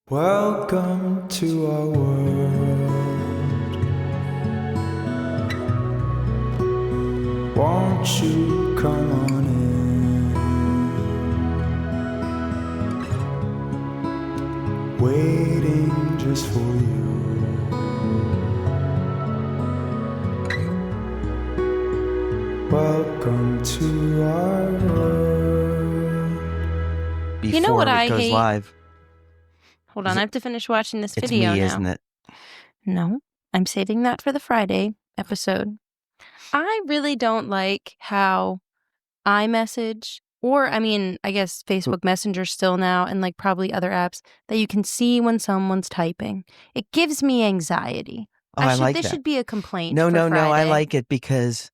Welcome to our world. Won't you come on in? Waiting just for you. Welcome to our world. You know what Before it I goes hate? live. Hold on, I have to finish watching this It's video me, now. isn't it? No, I'm saving that for the Friday episode. I really don't like how iMessage, or I guess Facebook Messenger still now, and like probably other apps, that you can see when someone's typing. It gives me anxiety. Oh, I like This that. should be a complaint. No, for Friday. I like it because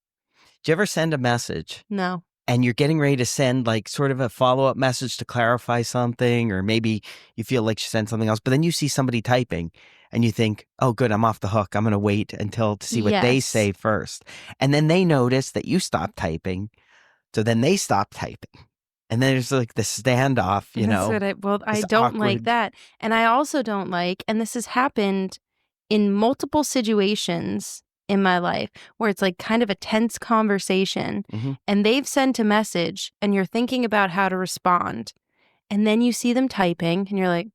do you ever send a message No. and you're getting ready to send like sort of a follow-up message to clarify something, or maybe you feel like you sent something else, but then you see somebody typing and you think, oh, good, I'm off the hook. I'm going to wait to see what they Yes. say first. And then they notice that you stopped typing. So then they stop typing. And then there's like the standoff, you know. I this don't like awkward- that. And I also don't like, and this has happened in multiple situations in my life, where it's like kind of a tense conversation, Mhm. and they've sent a message and you're thinking about how to respond. And then you see them typing and you're like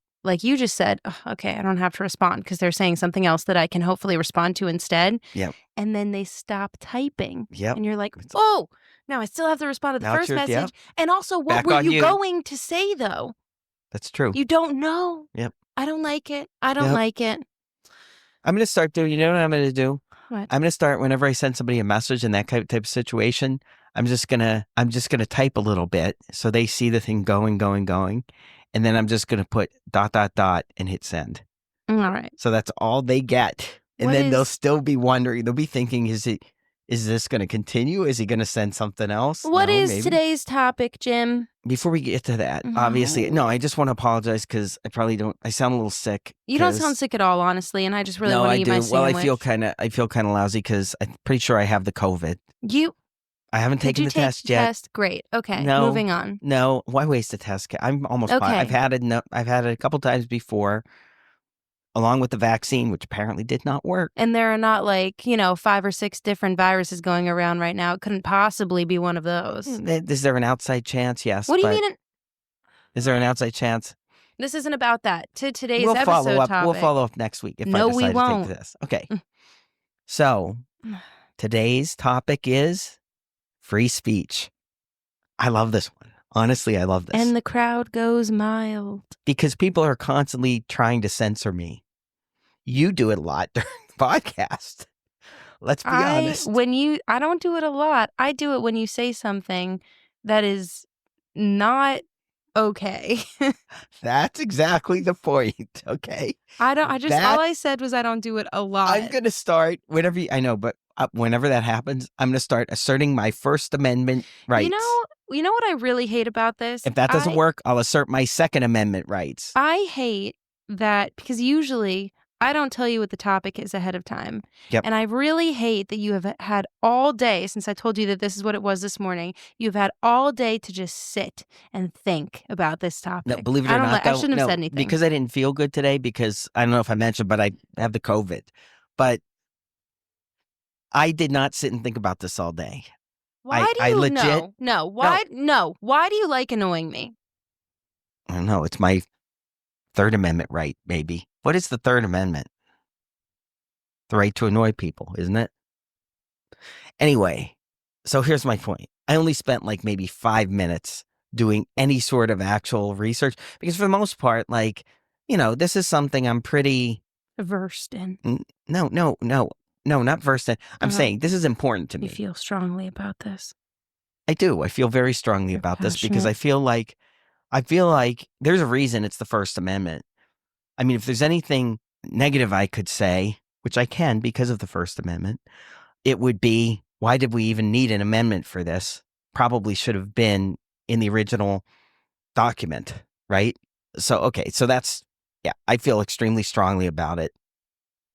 you just said, "Oh, okay, I don't have to respond because they're saying something else that I can hopefully respond to instead." Yep. And then they stop typing. Yep. And you're like, oh, now I still have to respond to the Now it's first your- message. yep. And also, what Back were on you you. going to say, though? That's true. You don't know. Yep. I don't like it. I don't Yep. like it. I'm going to start doing, you know what I'm going to do? What? I'm going to start whenever I send somebody a message in that type of situation, I'm just going to type a little bit so they see the thing going. And then I'm just going to put ... and hit send. All right. So that's all they get. And then they'll still be wondering, they'll be thinking, is this going to continue? Is he going to send something else? What is maybe. today's topic, Jim? Before we get to that, obviously, no, I just want to apologize because I sound a little sick. You don't sound sick at all, honestly, and I just really want to eat my sandwich. Well, I feel kind of lousy because I'm pretty sure I have the COVID. I haven't taken the test yet. Test? Great. Okay. No, Moving on. No, why waste a test? I'm almost fine. I've had it. I've had it a couple times before, along with the vaccine, which apparently did not work. And there are not 5 or 6 different viruses going around right now. It couldn't possibly be one of those. Is there an outside chance? Yes. What do you mean? Is there an outside chance? This isn't about that. Today's we'll episode follow up. topic. We'll follow up next week if I decide to take this. Okay. So today's topic is free speech. I love this one. Honestly, I love this. And the crowd goes mild. Because people are constantly trying to censor me. You do it a lot during the podcast. Let's be honest. I don't do it a lot. I do it when you say something that is not okay. That's exactly the point. Okay. all I said was I don't do it a lot. I'm going to start whenever whenever that happens, I'm going to start asserting my First Amendment rights. You know what I really hate about this? If that doesn't work, I'll assert my Second Amendment rights. I hate that because usually I don't tell you what the topic is ahead of time. Yep. And I really hate that you have had all day, since I told you that this is what it was this morning, you've had all day to just sit and think about this topic. No, believe it or not, I shouldn't have said anything. Because I didn't feel good today, because I don't know if I mentioned, but I have the COVID. But I did not sit and think about this all day. Why do you Why do you like annoying me? I don't know. It's my Third Amendment right, maybe. What is the Third Amendment? The right to annoy people, isn't it? Anyway, so here's my point. I only spent like maybe 5 minutes doing any sort of actual research because for the most part, this is something I'm pretty versed in. No, not versed in. I'm saying this is important to me. You feel strongly about this? I do. I feel very strongly about this because I feel like there's a reason it's the First Amendment. I mean, if there's anything negative I could say, which I can because of the First Amendment, it would be, why did we even need an amendment for this? Probably should have been in the original document, right? So, okay. So I feel extremely strongly about it.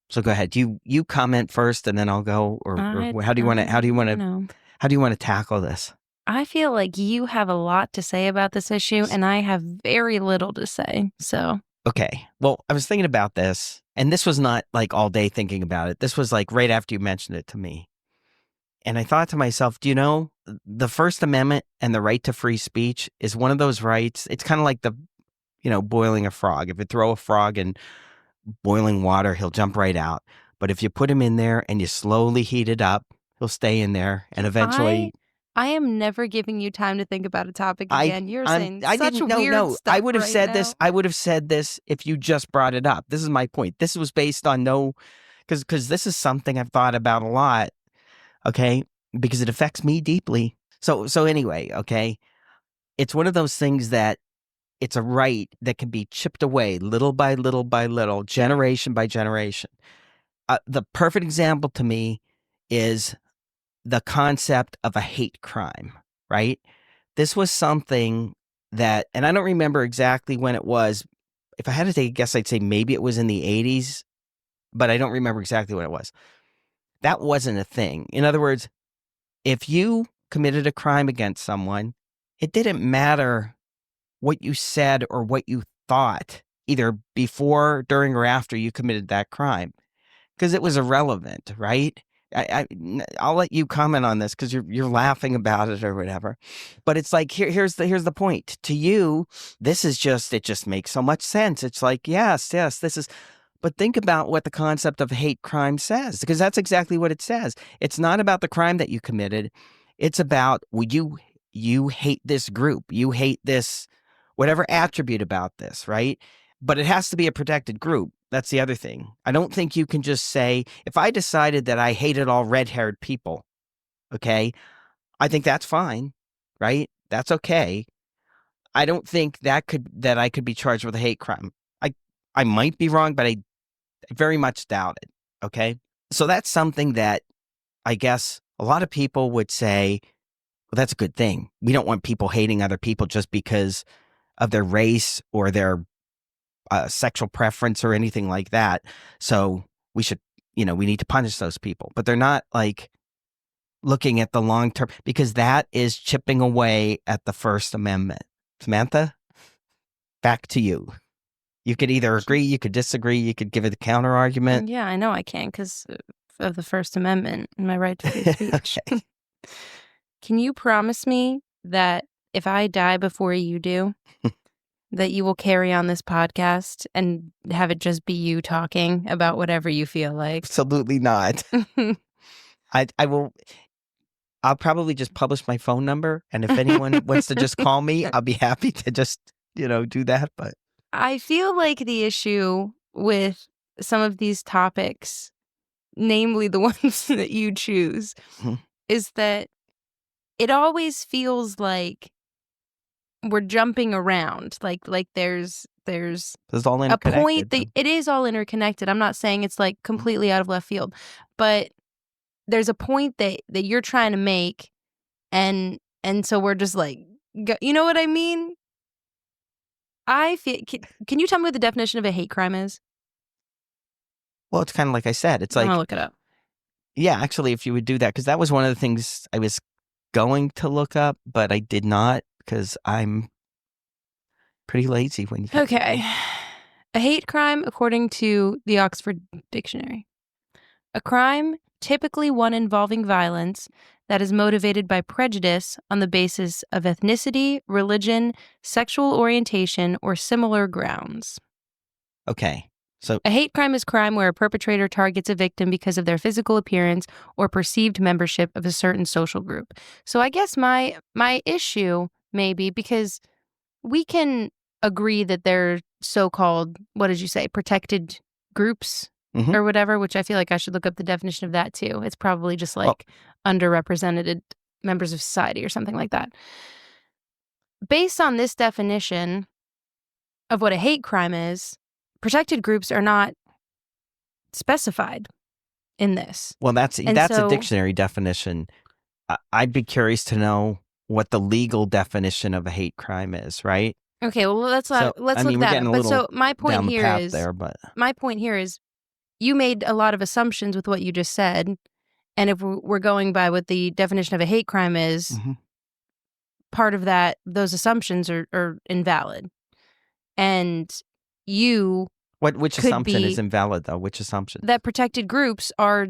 So go ahead. You comment first and then I'll go, or how do you want to tackle this? I feel like you have a lot to say about this issue and I have very little to say. So Okay. Well, I was thinking about this, and this was not like all day thinking about it. This was like right after you mentioned it to me. And I thought to myself, do you know, the First Amendment and the right to free speech is one of those rights. It's kind of like boiling a frog. If you throw a frog in boiling water, he'll jump right out. But if you put him in there and you slowly heat it up, he'll stay in there. And eventually, I am never giving you time to think about a topic I again. You're saying I such didn't weird no. stuff I would have right said now. this. I would have said this if you just brought it up. This is my point. This was based on because this is something I've thought about a lot. Okay, because it affects me deeply. So anyway, okay, it's one of those things that it's a right that can be chipped away little by little by little, generation by generation. The perfect example to me is the concept of a hate crime, right? This was something that, and I don't remember exactly when it was. If I had to take a guess, I'd say maybe it was in the 80s, but I don't remember exactly when it was. That wasn't a thing. In other words, if you committed a crime against someone, it didn't matter what you said or what you thought, either before, during, or after you committed that crime, because it was irrelevant, right? I'll let you comment on this because you're laughing about it or whatever, but it's like here's the point. To you, this is it just makes so much sense. It's like yes, this is. But think about what the concept of hate crime says, because that's exactly what it says. It's not about the crime that you committed. It's about you hate this group. You hate this, whatever attribute about this, right? But it has to be a protected group. That's the other thing. I don't think you can just say, if I decided that I hated all red-haired people, okay, I think that's fine, right? That's okay. I don't think that I could be charged with a hate crime. I might be wrong, but I very much doubt it. Okay. So that's something that I guess a lot of people would say, well, that's a good thing. We don't want people hating other people just because of their race or their sexual preference or anything like that. So we should, we need to punish those people. But they're not like looking at the long term, because that is chipping away at the First Amendment. Samantha, back to you. You could either agree, you could disagree, you could give it a counter argument. Yeah, I know I can because of the First Amendment and my right to free speech. Okay. Can you promise me that if I die before you do, that you will carry on this podcast and have it just be you talking about whatever you feel like? Absolutely not. I will. I'll probably just publish my phone number, and if anyone wants to just call me, I'll be happy to just do that. But I feel like the issue with some of these topics, namely the ones that you choose, is that it always feels like we're jumping around. Like there's it's all a interconnected. point that it is all interconnected. I'm not saying it's like completely out of left field, but there's a point that you're trying to make, and so we're just like, you know what I mean? I feel. Can you tell me what the definition of a hate crime is? Well, it's kind of like I said. It's I'm like, gonna look it up. yeah, actually, if you would do that, because that was one of the things I was going to look up, but I did not because I'm pretty lazy when you get Okay. A hate crime, according to the Oxford Dictionary, a crime, typically one involving violence, that is motivated by prejudice on the basis of ethnicity, religion, sexual orientation, or similar grounds. Okay. So A hate crime is crime where a perpetrator targets a victim because of their physical appearance or perceived membership of a certain social group. So I guess my issue maybe, because we can agree that they're so-called, what did you say, protected groups or whatever, which I feel like I should look up the definition of that too. It's probably just like underrepresented members of society or something like that. Based on this definition of what a hate crime is, protected groups are not specified in this. well, that's And a so- dictionary definition. I'd be curious to know what the legal definition of a hate crime is, right? Okay, well let's So, look I mean, we're that getting up. a But little so my point down the here path is there, but you made a lot of assumptions with what you just said, and if we're going by what the definition of a hate crime is, part of that, those assumptions are invalid. And you Which could assumption be is invalid, though? Which assumption? that protected groups are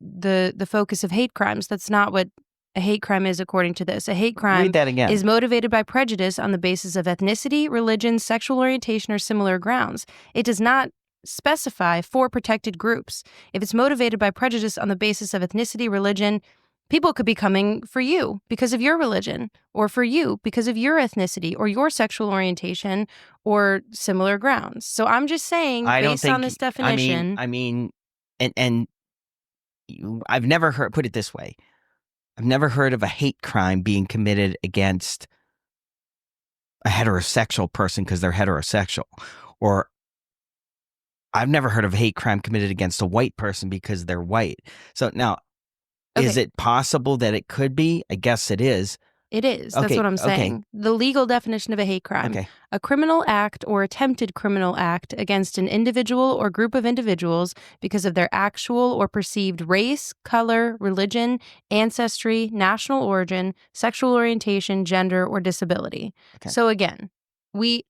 the focus of hate crimes. That's not what a hate crime is, according to this. A hate crime Read that again. is motivated by prejudice on the basis of ethnicity, religion, sexual orientation, or similar grounds. It does not specify for protected groups. If it's motivated by prejudice on the basis of ethnicity, religion, people could be coming for you because of your religion, or for you because of your ethnicity or your sexual orientation or similar grounds. So I'm just saying, I don't based on think. this definition, And I've never heard. Put it this way: I've never heard of a hate crime being committed against a heterosexual person because they're heterosexual, or I've never heard of a hate crime committed against a white person because they're white. So now, is Okay. it possible that it could be? I guess it is. it is. That's Okay, what I'm okay. saying. The legal definition of a hate crime. Okay. A criminal act or attempted criminal act against an individual or group of individuals because of their actual or perceived race, color, religion, ancestry, national origin, sexual orientation, gender, or disability. Okay. So again, we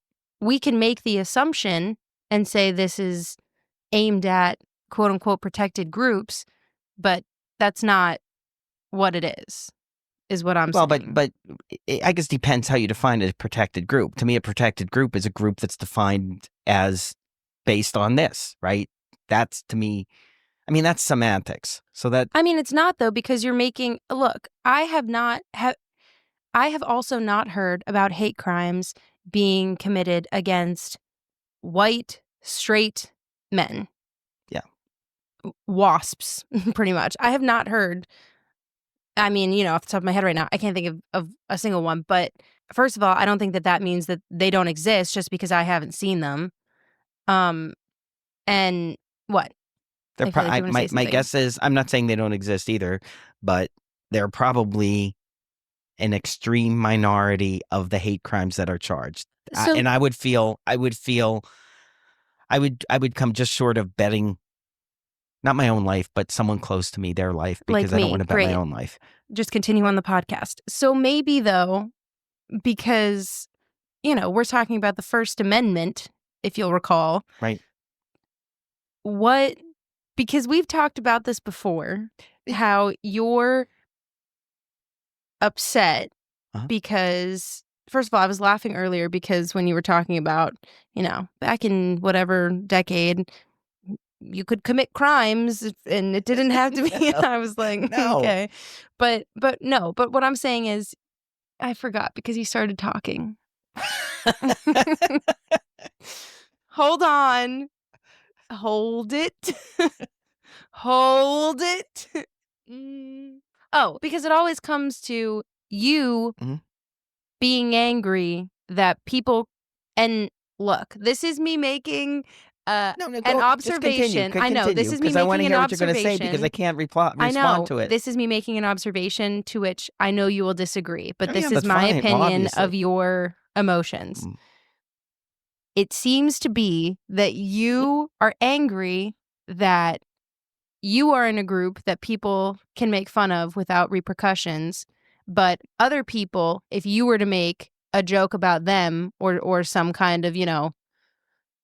can make the assumption and say this is aimed at quote unquote protected groups, but that's not what it is what I'm Well, saying. but I guess depends how you define a protected group. To me, a protected group is a group that's defined as based on this, right? That's, to me, I mean, that's semantics. So that I mean, it's not though, because you're making, look, I have also not heard about hate crimes being committed against white, straight men. Yeah. Wasps, pretty much. I have not heard, I mean, off the top of my head right now, I can't think of a single one. But first of all, I don't think that means that they don't exist just because I haven't seen them. And what? they're I feel like you wanna say my something. guess is, I'm not saying they don't exist either, but they're probably an extreme minority of the hate crimes that are charged. So, And I would come just short of betting, not my own life, but someone close to me, their life, because I don't me, want to bet my great. own life. Just continue on the podcast. So maybe though, because, we're talking about the First Amendment, if you'll recall. Right. Because we've talked about this before, how you're upset because, first of all, I was laughing earlier because when you were talking about, back in whatever decade, you could commit crimes and it didn't have to be. I was like, No. okay. But no, but what I'm saying is, I forgot because you started talking. Hold on. Hold it. Hold it. Oh, because it always comes to you being angry that people, and look, this is me making an observation. Continue, I know this is me because I want to making an hear what you're going to say, observation. because I can't I know respond to it. this is me making an observation to which I know you will disagree, but this is that's my fine. Well, opinion obviously. of your emotions. It seems to be that you are angry that you are in a group that people can make fun of without repercussions, but other people, if you were to make a joke about them or some kind of,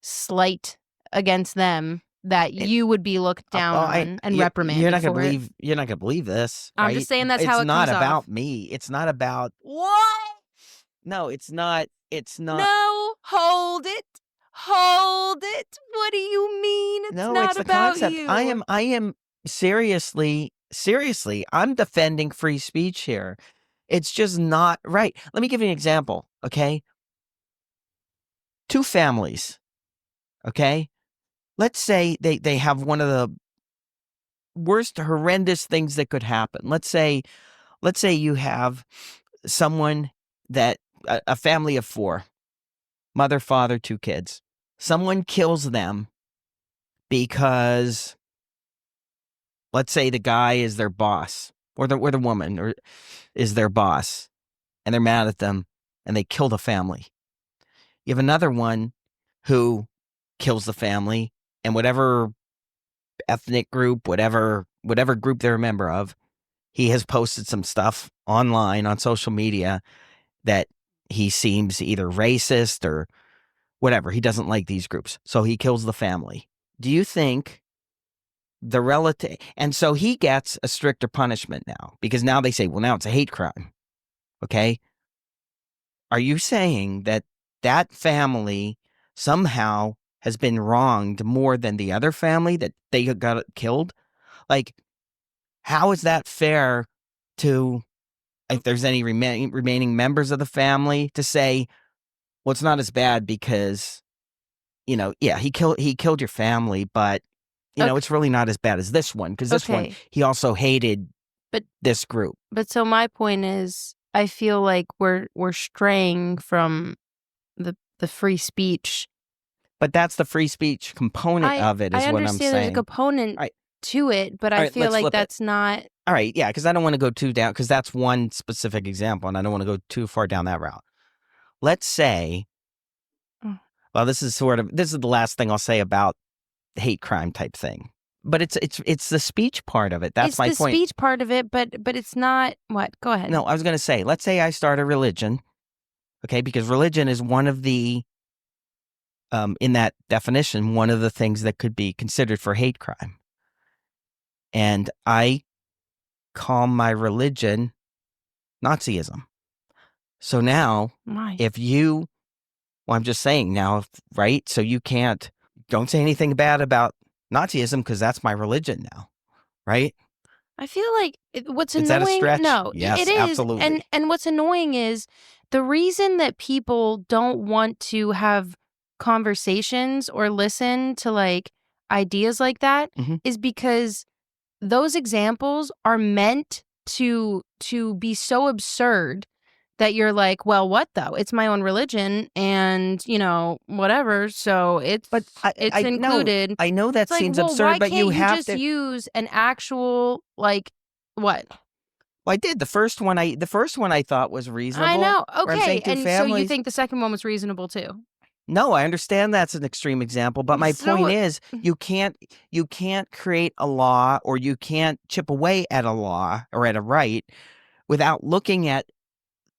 slight against them, that you would be looked down on and reprimanded You're not for it. You're not going to believe this, right? I'm just saying that's how it It's not comes about off. me. It's not about... What? No, it's not. It's not. No, hold it. Hold it. What do you mean? It's not it's the about concept. you. I am seriously, I'm defending free speech here. It's just not right. Let me give you an example, okay? Two families, okay? Let's say they have one of the worst horrendous things that could happen. Let's say you have someone that a family of 4, mother, father, 2 kids. Someone kills them because, let's say, the guy is their boss, or the woman or is their boss, and they're mad at them and they kill the family. You have another one who kills the family, and whatever ethnic group, whatever group they're a member of, he has posted some stuff online on social media that he seems either racist or whatever, he doesn't like these groups, so he kills the family. Do you think the relative, and so he gets a stricter punishment now, because now they say, well, now it's a hate crime. Okay. Are you saying that that family somehow has been wronged more than the other family, that they got killed? Like, how is that fair to, if there's any remaining members of the family, to say, well, it's not as bad because, yeah, he killed your family, but it's really not as bad as this one, because this one, he also hated this group. But so my point is, I feel like we're straying from the free speech. But that's the free speech component of it, is what I'm saying. I understand there's a component to it, but I feel like that's not. All right, yeah, because I don't want to go too down, because that's one specific example, and I don't want to go too far down that route. Let's say, well, this is the last thing I'll say about the hate crime type thing. But it's the speech part of it. That's my point. It's the speech part of it, but it's not what? Go ahead. No, I was going to say, let's say I start a religion, okay? Because religion is one of the, in that definition, one of the things that could be considered for hate crime. And I call my religion Nazism. So now, if you, well, I'm just saying now, right? So you don't say anything bad about Nazism, because that's my religion now, right? I feel like what's annoying. Is that a stretch? No, yes, it is. Absolutely. And what's annoying is the reason that people don't want to have conversations or listen to like ideas like that is because those examples are meant to be so absurd that you're like, well, what though? It's my own religion, and whatever. So it's included. No, I know that seems absurd, but you have to use an actual like what? Well, I did. The first one I thought was reasonable. I know. Okay, and families. So you think the second one was reasonable too? No, I understand that's an extreme example, but my point is, you can't create a law, or you can't chip away at a law or at a right without looking at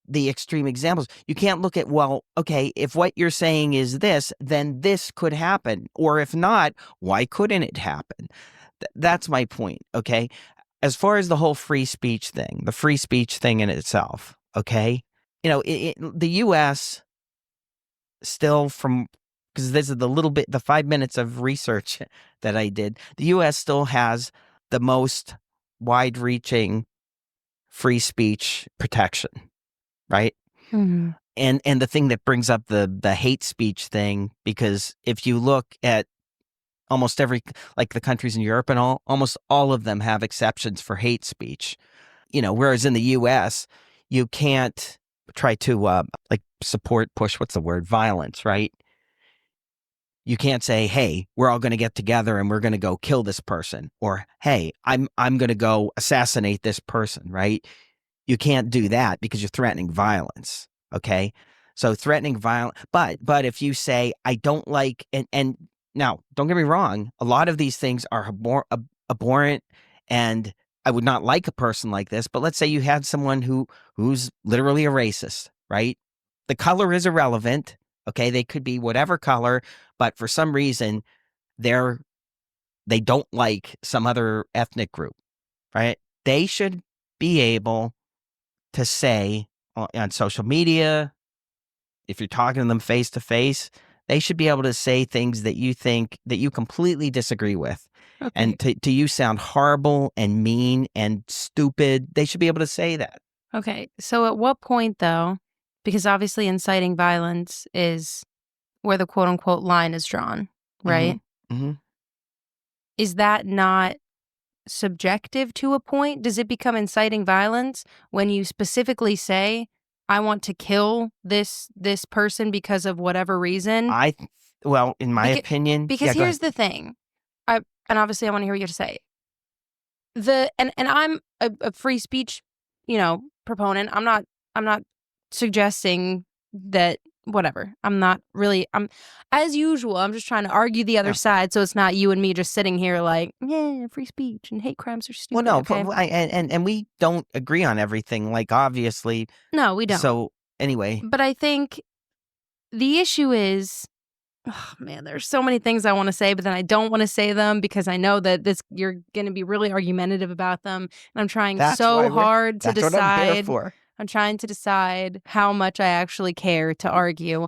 the extreme examples. You can't look at, well, okay, if what you're saying is this, then this could happen. Or if not, why couldn't it happen? That's my point, okay? As far as the whole free speech thing, the free speech thing in itself, okay? The U.S. still, because this is the 5 minutes of research that I did, the U.S. still has the most wide-reaching free speech protection. Right. Mm-hmm. And the thing that brings up the hate speech thing, because if you look at almost every, like the countries in Europe and almost all of them have exceptions for hate speech, whereas in the US, you can't try to push, what's the word? Violence, right? You can't say, hey, we're all going to get together and we're going to go kill this person, or, hey, I'm going to go assassinate this person, right? You can't do that because you're threatening violence, okay? So threatening violence, but if you say, I don't like, and now, don't get me wrong, a lot of these things are abhorrent, and I would not like a person like this, but let's say you had someone who's literally a racist, right? The color is irrelevant, okay? They could be whatever color, but for some reason, they don't like some other ethnic group, right? They should be able to say on social media, if you're talking to them face to face, they should be able to say things that you think that you completely disagree with. Okay. And to you sound horrible and mean and stupid. They should be able to say that. Okay. So at what point, though, because obviously inciting violence is where the quote unquote line is drawn, right? Mm-hmm. Is that not subjective to a point? Does it become inciting violence when you specifically say, I want to kill this person because of whatever reason? In my opinion, because here's the thing, and obviously I want to hear what you have to say. And I'm a free speech, proponent. I'm not suggesting that. Whatever. I'm as usual, I'm just trying to argue the other side, so it's not you and me just sitting here like, yeah, free speech and hate crimes are stupid. Well, no, okay? and we don't agree on everything, like, obviously. No, we don't. So, anyway. But I think the issue is Oh, man, there's so many things I want to say, but then I don't want to say them because I know that you're going to be really argumentative about them. And I'm trying so hard to decide. That's what I'm here for. I'm trying to decide how much I actually care to argue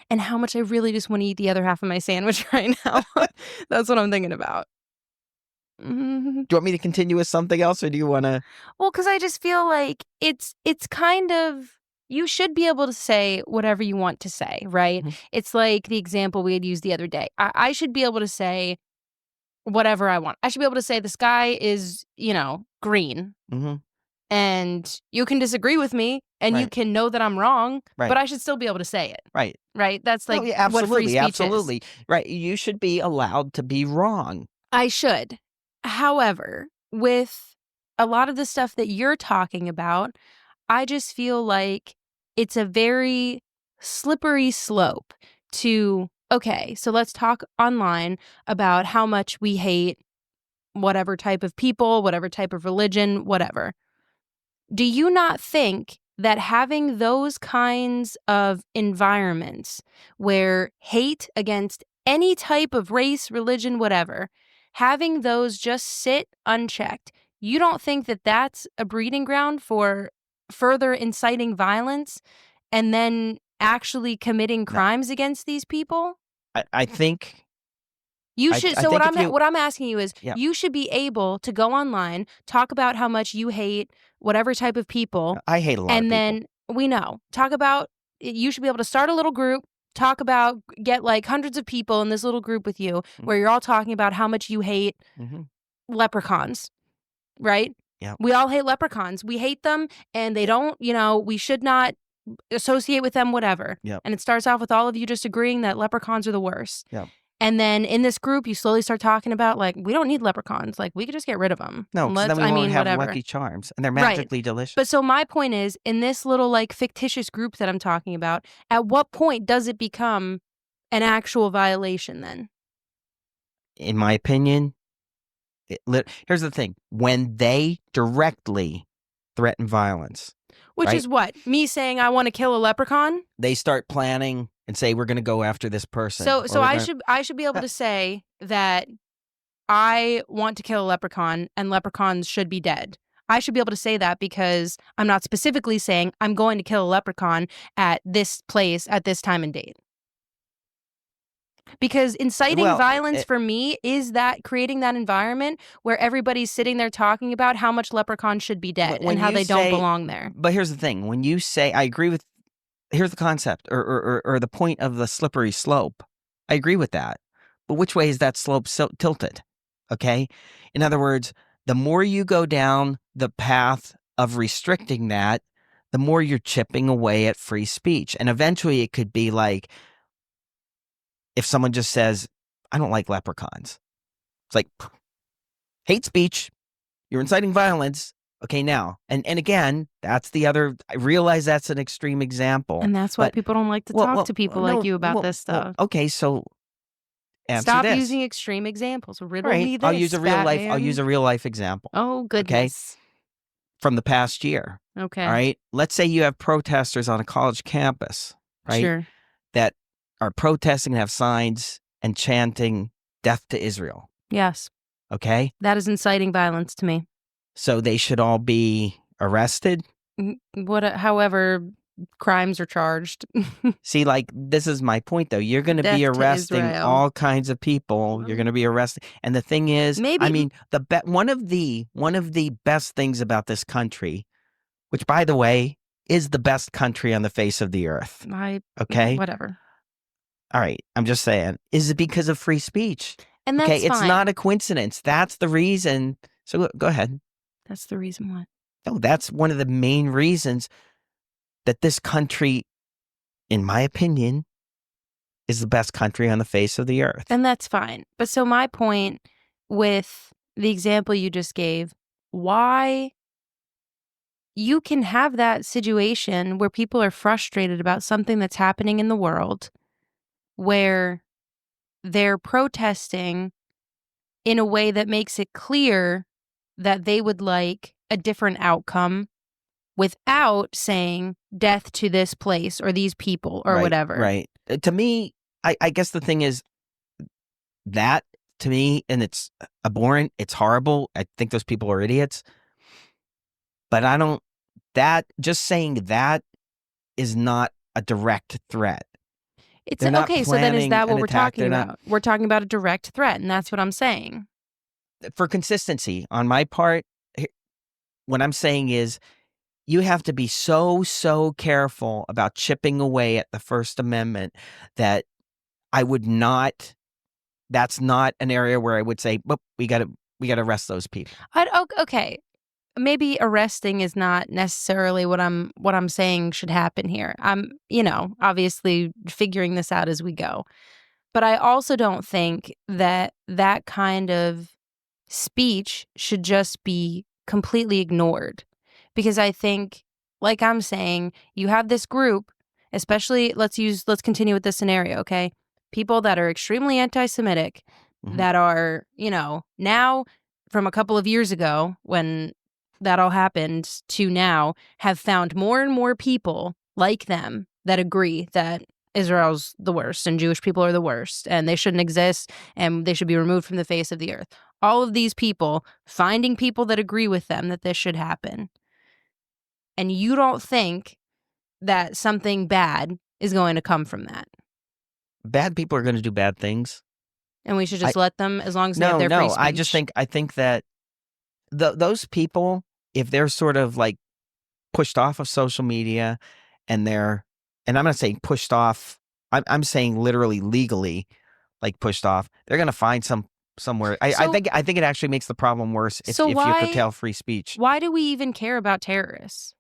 and how much I really just want to eat the other half of my sandwich right now. That's what I'm thinking about. Do you want me to continue with something else, or do you want to? Well, because I just feel like it's kind of, you should be able to say whatever you want to say, right? Mm-hmm. It's like the example we had used the other day. I should be able to say whatever I want. I should be able to say the sky is, green. Mm-hmm. And you can disagree with me and you can know that I'm wrong, but I should still be able to say it. Right. Right? That's like absolutely, what free speech absolutely. is. Right. You should be allowed to be wrong. I should. However, with a lot of the stuff that you're talking about, I just feel like it's a very slippery slope to, okay, so let's talk online about how much we hate whatever type of people, whatever type of religion, whatever. Do you not think that having those kinds of environments where hate against any type of race, religion, whatever, having those just sit unchecked, you don't think that that's a breeding ground for further inciting violence and then actually committing crimes against these people? I think you should. So what I'm asking you is, Yeah. you should be able to go online, talk about how much you hate whatever type of people. I hate a lot of people. And then we know, talk about, you should be able to start a little group, talk about, get like hundreds of people in this little group with you where you're all talking about how much you hate leprechauns, right? Yeah. We all hate leprechauns. We hate them and they don't, we should not associate with them, whatever. Yep. And it starts off with all of you just agreeing that leprechauns are the worst. Yeah. And then in this group, you slowly start talking about, like, we don't need leprechauns. Like, we could just get rid of them. No, because then we won't have Lucky Charms. And they're magically delicious. But so my point is, in this little, like, fictitious group that I'm talking about, at what point does it become an actual violation then? In my opinion, here's the thing. When they directly threaten violence. Which is what? Me saying I want to kill a leprechaun? They start planning and say, we're going to go after this person. So I should be able to say that I want to kill a leprechaun and leprechauns should be dead. I should be able to say that because I'm not specifically saying I'm going to kill a leprechaun at this place at this time and date. Because inciting violence for me is that creating that environment where everybody's sitting there talking about how much leprechauns should be dead and how they don't belong there. But here's the thing. When you say, I agree with, here's the concept or the point of the slippery slope. I agree with that. But which way is that slope tilted? Okay. In other words, the more you go down the path of restricting that, the more you're chipping away at free speech. And eventually it could be like, if someone just says, I don't like leprechauns. It's like, hate speech. You're inciting violence. Okay, now. And again, that's the other, I realize that's an extreme example. And that's why people don't like to talk to people like you about this stuff. Okay, so stop using extreme examples. Riddle me this, I'll use a real life example. Oh, goodness. Okay? From the past year. Okay. All right. Let's say you have protesters on a college campus, right? Sure. That are protesting and have signs and chanting death to Israel. Yes. Okay. That is inciting violence to me. So they should all be arrested? However crimes are charged. See, like, this is my point, though. You're going to be arresting all kinds of people. You're going to be arresting. And the thing is, I mean, one of the best things about this country, which, by the way, is the best country on the face of the earth. Okay? Whatever. All right. I'm just saying. Is it because of free speech? And that's It's not a coincidence. That's the reason. So go ahead. That's the reason what? No, that's one of the main reasons that this country, in my opinion, is the best country on the face of the earth. And that's fine. But so my point with the example you just gave, why you can have that situation where people are frustrated about something that's happening in the world, where they're protesting in a way that makes it clear that they would like a different outcome without saying death to this place or these people or whatever. Right. To me, I guess the thing is that to me, and it's abhorrent, it's horrible. I think those people are idiots. But just saying that is not a direct threat. They're not okay. So then is planning that what an we're attack. talking about? We're talking about a direct threat, and that's what I'm saying. For consistency on my part, what I'm saying is you have to be so careful about chipping away at the First Amendment that I would not. That's not an area where I would say, "Well, we got to arrest those people." Okay. Maybe arresting is not necessarily what I'm saying should happen here. I'm, obviously figuring this out as we go. But I also don't think that that kind of speech should just be completely ignored. Because I think, like I'm saying, you have this group, especially let's continue with this scenario, okay? People that are extremely anti-Semitic, that are, now from a couple of years ago when that all happened to now, have found more and more people like them that agree that Israel's the worst and Jewish people are the worst and they shouldn't exist and they should be removed from the face of the earth. All of these people finding people that agree with them that this should happen. And you don't think that something bad is going to come from that. Bad people are going to do bad things. And we should just let them as long as they have their free speech. I think that those people, if they're sort of like pushed off of social media and I'm not saying pushed off, I'm saying literally legally, like pushed off, they're going to find somewhere. I think it actually makes the problem worse if you curtail free speech. Why do we even care about terrorists?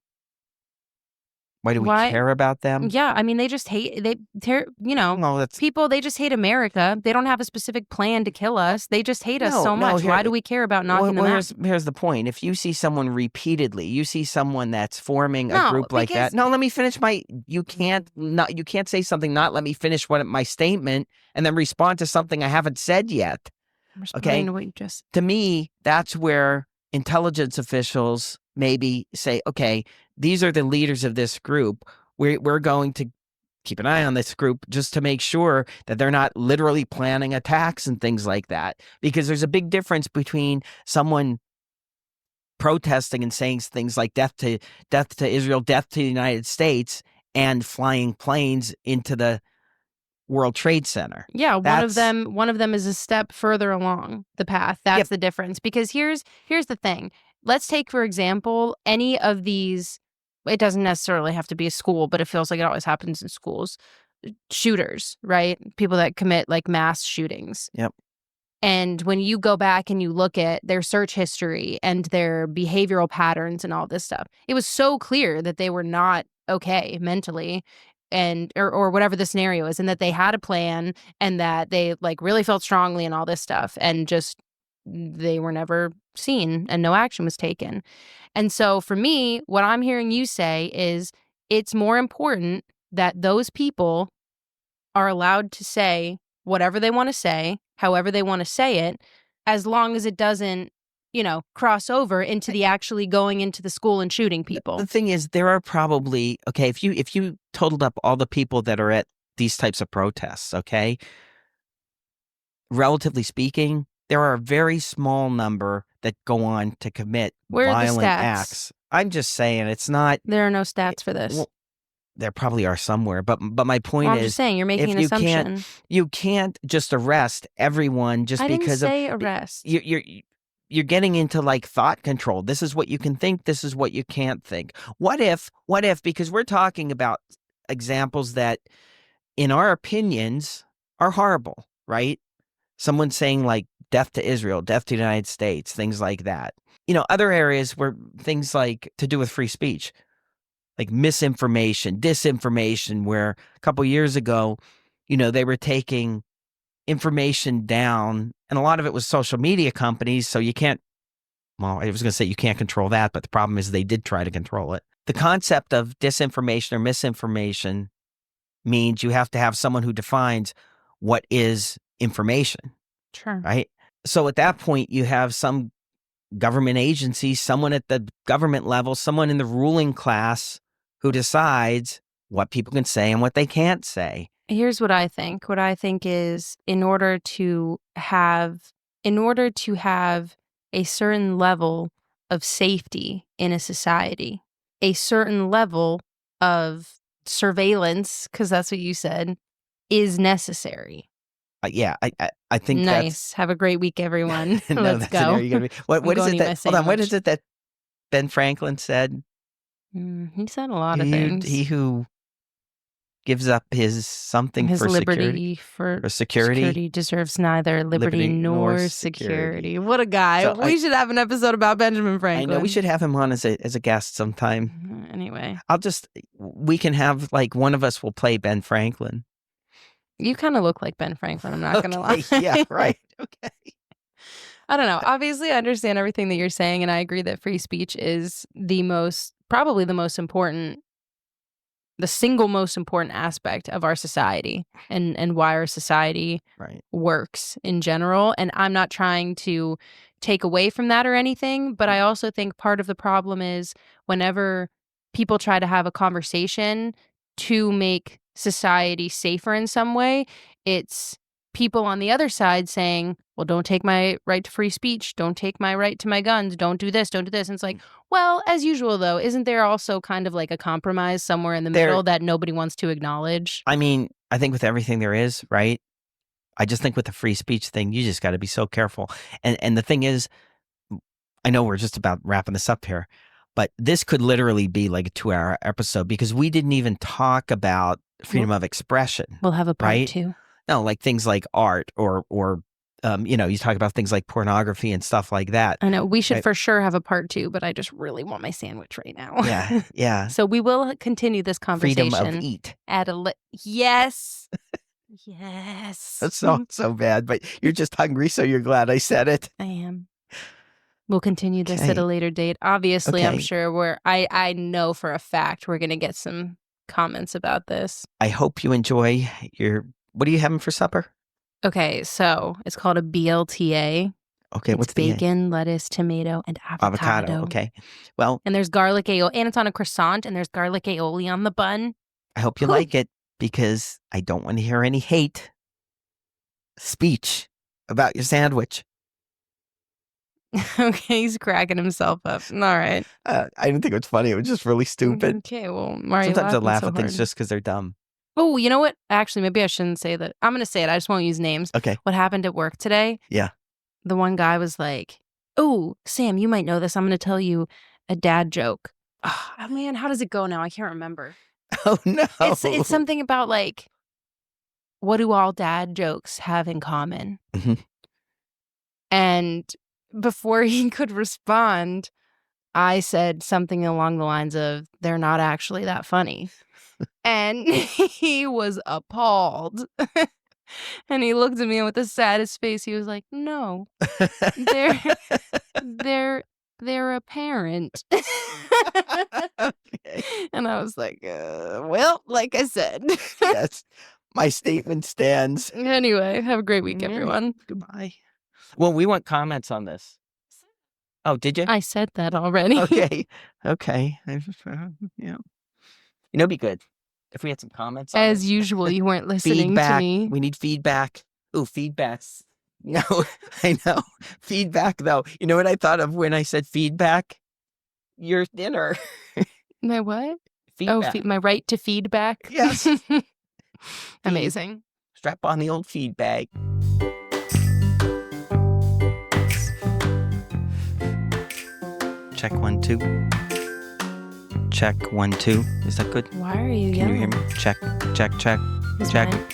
Why do we care about them? Yeah, I mean, they just hate, people, they just hate America. They don't have a specific plan to kill us. They just hate us so much. Why do we care about knocking them out? Here's the point. If you see someone repeatedly, you see someone that's forming a group like that. No, let me finish you can't say something, not let me finish my statement and then respond to something I haven't said yet. I'm responding to what you just. To me, that's where intelligence officials maybe say, okay, these are the leaders of this group. We're going to keep an eye on this group just to make sure that they're not literally planning attacks and things like that. Because there's a big difference between someone protesting and saying things like death to Israel, death to the United States, and flying planes into the World Trade Center. Yeah, one of them is a step further along the path. That's the difference. Because here's the thing. Let's take, for example, any of these, it doesn't necessarily have to be a school, but it feels like it always happens in schools. Shooters, right? People that commit like mass shootings. Yep. And when you go back and you look at their search history and their behavioral patterns and all this stuff, it was so clear that they were not okay mentally and or whatever the scenario is, and that they had a plan and that they like really felt strongly and all this stuff, and just they were never seen and no action was taken. And so for me, what I'm hearing you say is it's more important that those people are allowed to say whatever they want to say, however they want to say it, as long as it doesn't, cross over into the actually going into the school and shooting people. The thing is, there are probably, okay, if you totaled up all the people that are at these types of protests, okay, relatively speaking, there are a very small number that go on to commit violent acts. I'm just saying, it's not. There are no stats for this. Well, there probably are somewhere, but my point is, I'm just saying, you're making an assumption. You can't just arrest everyone just because I didn't say arrest. You're getting into like thought control. This is what you can think. This is what you can't think. What if, because we're talking about examples that in our opinions are horrible, right? Someone saying like death to Israel, death to the United States, things like that. Other areas where things like to do with free speech, like misinformation, disinformation, where a couple years ago, they were taking information down, and a lot of it was social media companies, so you can't, well, I was going to say you can't control that, but the problem is they did try to control it. The concept of disinformation or misinformation means you have to have someone who defines what is information. Sure. Right? So at that point, you have some government agency, someone at the government level, someone in the ruling class who decides what people can say and what they can't say. Here's what I think. What I think is in order to have a certain level of safety in a society, a certain level of surveillance, because that's what you said, is necessary. I think Nice. Have a great week, everyone. no, Let's that's go. an area you're gonna be. What is going it to eat that? my Hold on. What is sandwich. it that Ben Franklin said? He said a lot of things. He who gives up his something His for liberty security. for security deserves neither liberty nor security. What a guy. So we should have an episode about Benjamin Franklin. I know we should have him on as a guest sometime. Anyway. We can have, like, one of us will play Ben Franklin. You kind of look like Ben Franklin, I'm not going to lie. Yeah, right. Okay. I don't know. Obviously, I understand everything that you're saying, and I agree that free speech is probably the single most important aspect of our society and why our society works in general. And I'm not trying to take away from that or anything, but I also think part of the problem is whenever people try to have a conversation to make society safer in some way, it's people on the other side saying, well, don't take my right to free speech. Don't take my right to my guns. Don't do this. Don't do this. And it's like, well, as usual, though, isn't there also kind of like a compromise somewhere in the middle that nobody wants to acknowledge? I mean, I think with everything there is, right? I just think with the free speech thing, you just got to be so careful. And the thing is, I know we're just about wrapping this up here, but this could literally be like a 2-hour episode because we didn't even talk about freedom of expression. We'll have a part 2. No, like things like art or you talk about things like pornography and stuff like that. I know. We should for sure have a part 2, but I just really want my sandwich right now. Yeah. So we will continue this conversation. Freedom of eat. Yes. Yes. That's so bad, but you're just hungry, so you're glad I said it. I am. We'll continue this at a later date. Obviously, I'm sure I know for a fact we're going to get some comments about this. I hope you enjoy what are you having for supper? Okay, so it's called a BLTA. Okay, it's what's bacon, lettuce, tomato, and avocado. Okay. Well, and there's garlic aioli, and it's on a croissant, and there's garlic aioli on the bun. I hope you like it because I don't want to hear any hate speech about your sandwich. Okay, he's cracking himself up. All right. I didn't think it was funny. It was just really stupid. Okay, well, why are you Sometimes I laugh so at things hard? just because they're dumb. Oh, you know what? Actually, maybe I shouldn't say that. I'm going to say it. I just won't use names. Okay. What happened at work today? Yeah. The one guy was like, oh, Sam, you might know this. I'm going to tell you a dad joke. Oh, man, how does it go now? I can't remember. Oh, no. It's something about like, what do all dad jokes have in common? Mm-hmm. And before he could respond, I said something along the lines of, they're not actually that funny. And he was appalled. And he looked at me with the saddest face. He was like, no, they're apparent. Okay. And I was like, well, like I said. Yes, my statement stands. Anyway, have a great week, everyone. Goodbye. Well, we want comments on this. Oh, did you? I said that already. Okay. Yeah. It'd be good if we had some comments on As this. Usual, you weren't listening feedback. to me. We need feedback. Ooh, feedbacks. No, I know. Feedback, though. You know what I thought of when I said feedback? Your dinner. My what? Feedback. Oh, my right to feedback? Yes. Amazing. Strap on the old feed bag. Check 1 2. Check 1 2. Is that good? Why are you Can yelling? you hear me? Check. Is Check. mine-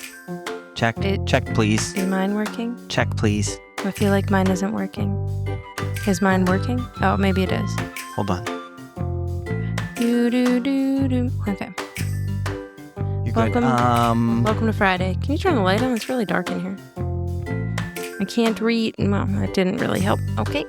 Check, please. Is mine working? Check, please. I feel like mine isn't working. Is mine working? Oh, maybe it is. Hold on. Do. Okay. You're Welcome. good. Welcome to Friday. Can you turn the light on? It's really dark in here. I can't read. Well, that didn't really help. Okay.